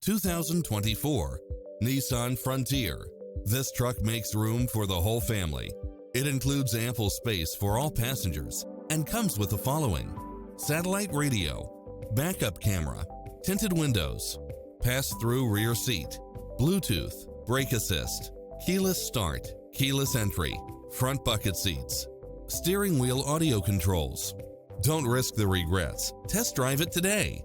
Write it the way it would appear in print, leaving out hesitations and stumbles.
2024 Nissan Frontier. This truck makes room for the whole family. It includes ample space for all passengers and comes with the following: satellite radio, backup camera, tinted windows, pass-through rear seat, Bluetooth, brake assist, keyless start, keyless entry, front bucket seats, steering wheel audio controls. Don't risk the regrets. Test drive it today.